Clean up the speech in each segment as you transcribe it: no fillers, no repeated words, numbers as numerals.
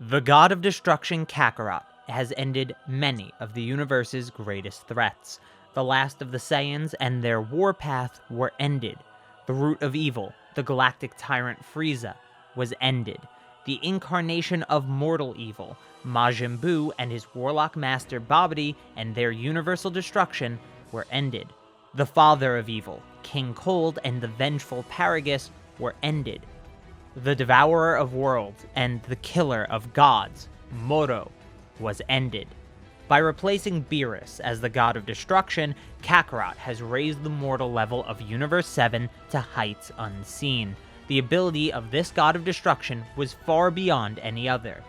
The God of Destruction Kakarot has ended many of the universe's greatest threats. The last of the Saiyans and their warpath were ended. The root of evil, the galactic tyrant Frieza, was ended. The incarnation of mortal evil, Majin Buu and his warlock master Babidi and their universal destruction were ended. The father of evil, King Cold and the vengeful Paragus were ended. The devourer of worlds and the killer of gods, Moro, was ended. By replacing Beerus as the god of destruction, Kakarot has raised the mortal level of Universe 7 to heights unseen. The ability of this god of destruction was far beyond any other.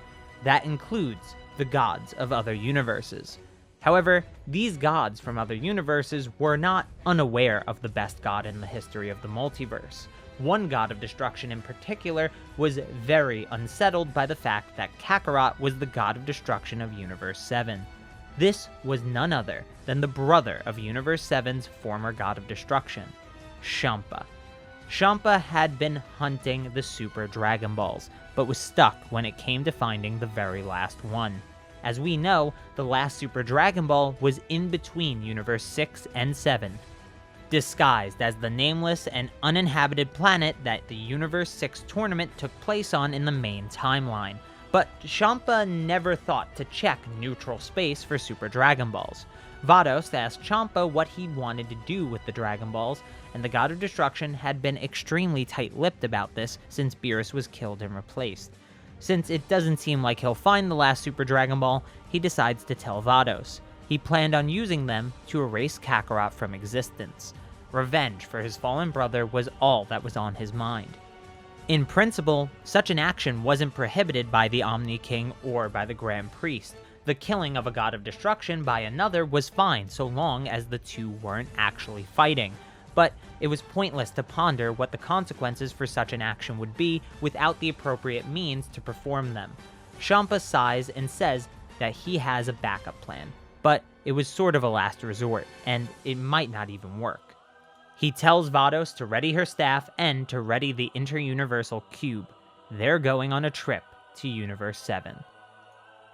That includes the gods of other universes. However, these gods from other universes were not unaware of the best god in the history of the multiverse. One god of destruction in particular was very unsettled by the fact that Kakarot was the god of destruction of Universe 7. This was none other than the brother of Universe 7's former god of destruction, Champa. Champa had been hunting the Super Dragon Balls, but was stuck when it came to finding the very last one. As we know, the last Super Dragon Ball was in between Universe 6 and 7, disguised as the nameless and uninhabited planet that the Universe 6 tournament took place on in the main timeline. But Champa never thought to check neutral space for Super Dragon Balls. Vados asked Champa what he wanted to do with the Dragon Balls, and the God of Destruction had been extremely tight-lipped about this since Beerus was killed and replaced. Since it doesn't seem like he'll find the last Super Dragon Ball, he decides to tell Vados. He planned on using them to erase Kakarot from existence. Revenge for his fallen brother was all that was on his mind. In principle, such an action wasn't prohibited by the Omni King or by the Grand Priest. The killing of a god of destruction by another was fine so long as the two weren't actually fighting. But it was pointless to ponder what the consequences for such an action would be without the appropriate means to perform them. Champa sighs and says that he has a backup plan, but it was sort of a last resort, and it might not even work. He tells Vados to ready her staff and to ready the Inter-Universal Cube. They're going on a trip to Universe 7.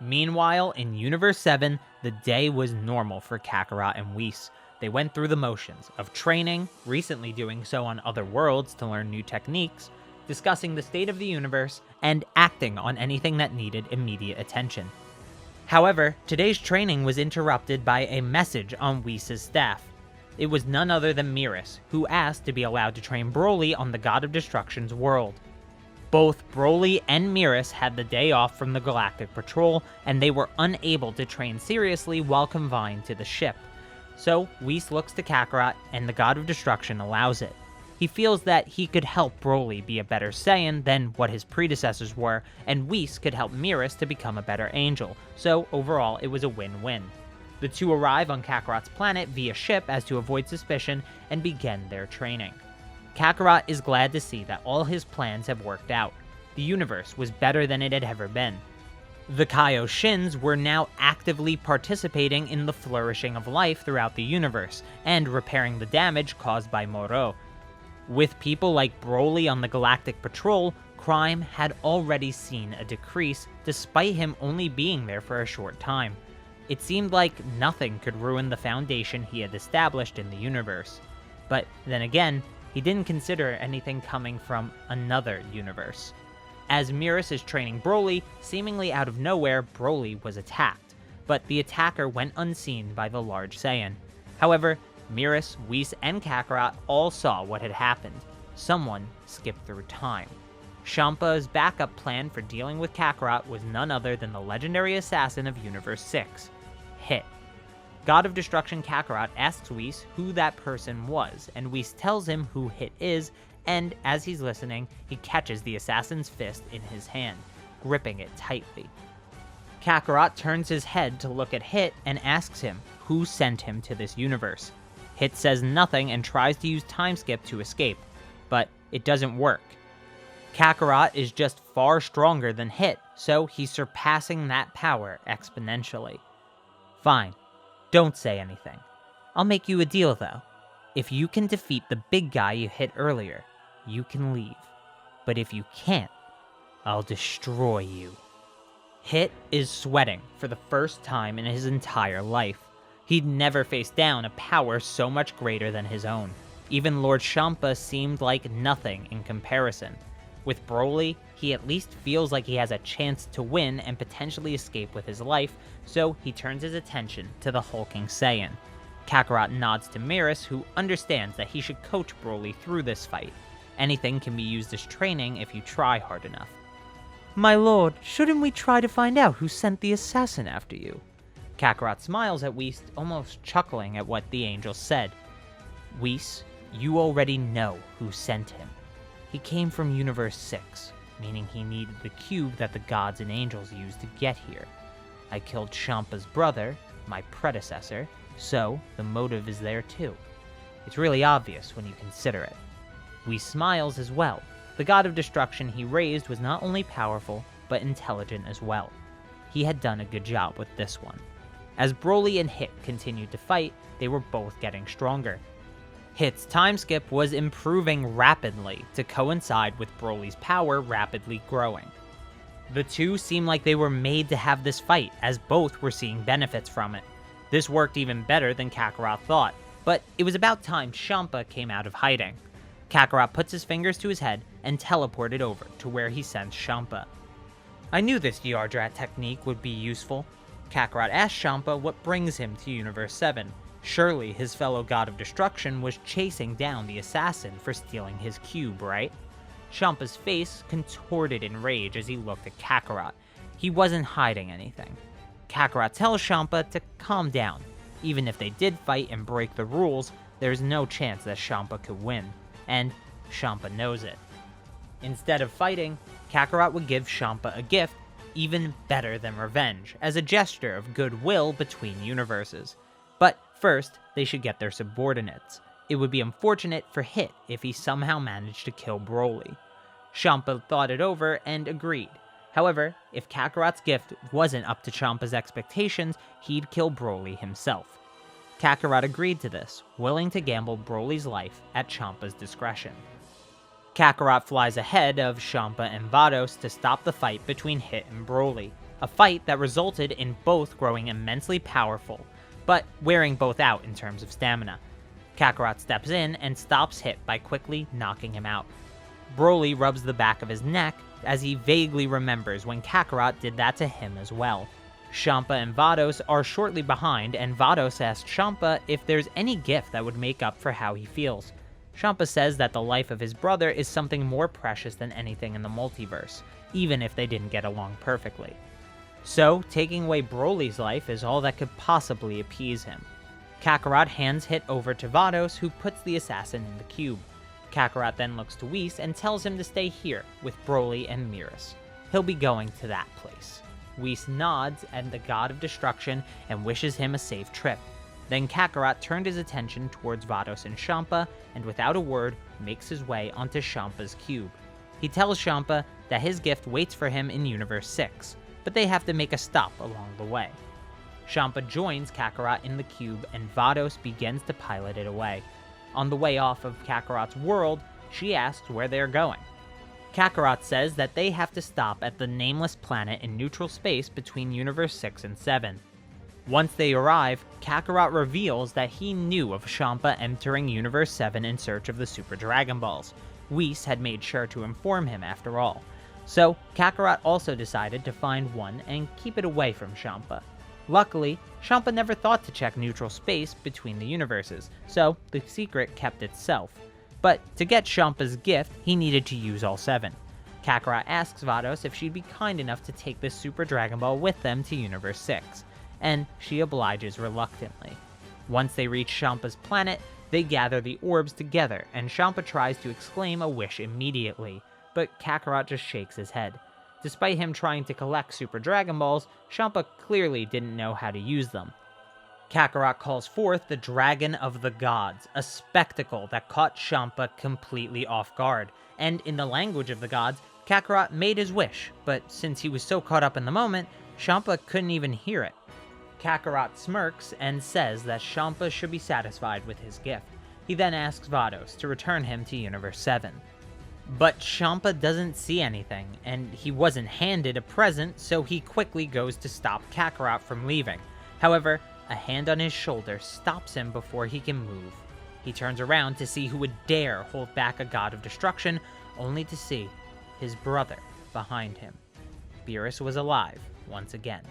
Meanwhile, in Universe 7, the day was normal for Kakarot and Whis. They went through the motions of training, recently doing so on other worlds to learn new techniques, discussing the state of the universe, and acting on anything that needed immediate attention. However, today's training was interrupted by a message on Whis' staff. It was none other than Beerus, who asked to be allowed to train Broly on the God of Destruction's world. Both Broly and Beerus had the day off from the Galactic Patrol, and they were unable to train seriously while confined to the ship. So, Whis looks to Kakarot, and the God of Destruction allows it. He feels that he could help Broly be a better Saiyan than what his predecessors were, and Whis could help Beerus to become a better angel, so overall it was a win-win. The two arrive on Kakarot's planet via ship as to avoid suspicion and begin their training. Kakarot is glad to see that all his plans have worked out. The universe was better than it had ever been. The Kaioshins were now actively participating in the flourishing of life throughout the universe, and repairing the damage caused by Moro. With people like Broly on the Galactic Patrol, crime had already seen a decrease, despite him only being there for a short time. It seemed like nothing could ruin the foundation he had established in the universe. But then again, he didn't consider anything coming from another universe. As Beerus is training Broly, seemingly out of nowhere, Broly was attacked, but the attacker went unseen by the large Saiyan. However, Beerus, Whis, and Kakarot all saw what had happened. Someone skipped through time. Champa's backup plan for dealing with Kakarot was none other than the legendary assassin of Universe 6, Hit. God of Destruction Kakarot asks Whis who that person was, and Whis tells him who Hit is, and as he's listening, he catches the assassin's fist in his hand, gripping it tightly. Kakarot turns his head to look at Hit and asks him who sent him to this universe. Hit says nothing and tries to use time skip to escape, but it doesn't work. Kakarot is just far stronger than Hit, so he's surpassing that power exponentially. Fine, don't say anything. I'll make you a deal though. If you can defeat the big guy you hit earlier, you can leave. But if you can't, I'll destroy you. Hit is sweating for the first time in his entire life. He'd never faced down a power so much greater than his own. Even Lord Champa seemed like nothing in comparison. With Broly, he at least feels like he has a chance to win and potentially escape with his life, so he turns his attention to the hulking Saiyan. Kakarot nods to Beerus, who understands that he should coach Broly through this fight. Anything can be used as training if you try hard enough. "My lord, shouldn't we try to find out who sent the assassin after you?" Kakarot smiles at Whis, almost chuckling at what the angel said. "Whis, you already know who sent him. He came from Universe 6, meaning he needed the cube that the gods and angels used to get here. I killed Champa's brother, my predecessor, so the motive is there too. It's really obvious when you consider it." Whis smiles as well. The god of destruction he raised was not only powerful, but intelligent as well. He had done a good job with this one. As Broly and Hit continued to fight, they were both getting stronger. Hit's time skip was improving rapidly to coincide with Broly's power rapidly growing. The two seemed like they were made to have this fight, as both were seeing benefits from it. This worked even better than Kakarot thought, but it was about time Champa came out of hiding. Kakarot puts his fingers to his head and teleported over to where he sends Champa. "I knew this Yardrat technique would be useful." Kakarot asks Champa what brings him to Universe 7. Surely his fellow god of destruction was chasing down the assassin for stealing his cube, right? Champa's face contorted in rage as he looked at Kakarot. He wasn't hiding anything. Kakarot tells Champa to calm down. Even if they did fight and break the rules, there's no chance that Champa could win. And Champa knows it. Instead of fighting, Kakarot would give Champa a gift even better than revenge, as a gesture of goodwill between universes. But first, they should get their subordinates. It would be unfortunate for Hit if he somehow managed to kill Broly. Champa thought it over and agreed. However, if Kakarot's gift wasn't up to Champa's expectations, he'd kill Broly himself. Kakarot agreed to this, willing to gamble Broly's life at Champa's discretion. Kakarot flies ahead of Champa and Vados to stop the fight between Hit and Broly, a fight that resulted in both growing immensely powerful, but wearing both out in terms of stamina. Kakarot steps in and stops Hit by quickly knocking him out. Broly rubs the back of his neck as he vaguely remembers when Kakarot did that to him as well. Champa and Vados are shortly behind, and Vados asks Champa if there's any gift that would make up for how he feels. Champa says that the life of his brother is something more precious than anything in the multiverse, even if they didn't get along perfectly. So, taking away Broly's life is all that could possibly appease him. Kakarot hands Hit over to Vados, who puts the assassin in the cube. Kakarot then looks to Whis and tells him to stay here with Broly and Beerus. He'll be going to that place. Whis nods at the god of destruction and wishes him a safe trip. Then Kakarot turned his attention towards Vados and Champa, and without a word, makes his way onto Champa's cube. He tells Champa that his gift waits for him in Universe 6, but they have to make a stop along the way. Champa joins Kakarot in the cube, and Vados begins to pilot it away. On the way off of Kakarot's world, she asks where they're going. Kakarot says that they have to stop at the nameless planet in neutral space between Universe 6 and 7. Once they arrive, Kakarot reveals that he knew of Champa entering Universe 7 in search of the Super Dragon Balls. Whis had made sure to inform him after all. So, Kakarot also decided to find one and keep it away from Champa. Luckily, Champa never thought to check neutral space between the universes, so the secret kept itself. But to get Champa's gift, he needed to use all 7. Kakarot asks Vados if she'd be kind enough to take this Super Dragon Ball with them to Universe 6, and she obliges reluctantly. Once they reach Champa's planet, they gather the orbs together, and Champa tries to exclaim a wish immediately, but Kakarot just shakes his head. Despite him trying to collect Super Dragon Balls, Champa clearly didn't know how to use them. Kakarot calls forth the Dragon of the Gods, a spectacle that caught Champa completely off guard, and in the language of the gods, Kakarot made his wish, but since he was so caught up in the moment, Champa couldn't even hear it. Kakarot smirks and says that Champa should be satisfied with his gift. He then asks Vados to return him to Universe 7. But Champa doesn't see anything, and he wasn't handed a present, so he quickly goes to stop Kakarot from leaving. However, a hand on his shoulder stops him before he can move. He turns around to see who would dare hold back a God of Destruction, only to see his brother behind him. Beerus was alive once again.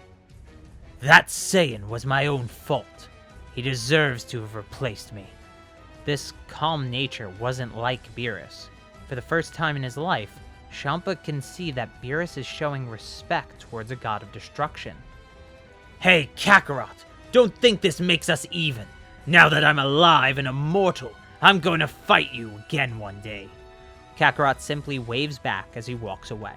"That Saiyan was my own fault. He deserves to have replaced me." This calm nature wasn't like Beerus. For the first time in his life, Champa can see that Beerus is showing respect towards a God of Destruction. "Hey, Kakarot! Don't think this makes us even. Now that I'm alive and immortal, I'm going to fight you again one day." Kakarot simply waves back as he walks away.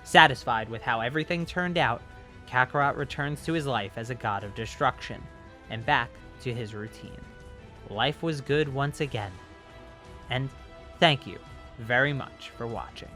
Satisfied with how everything turned out, Kakarot returns to his life as a God of Destruction, and back to his routine. Life was good once again. And thank you very much for watching.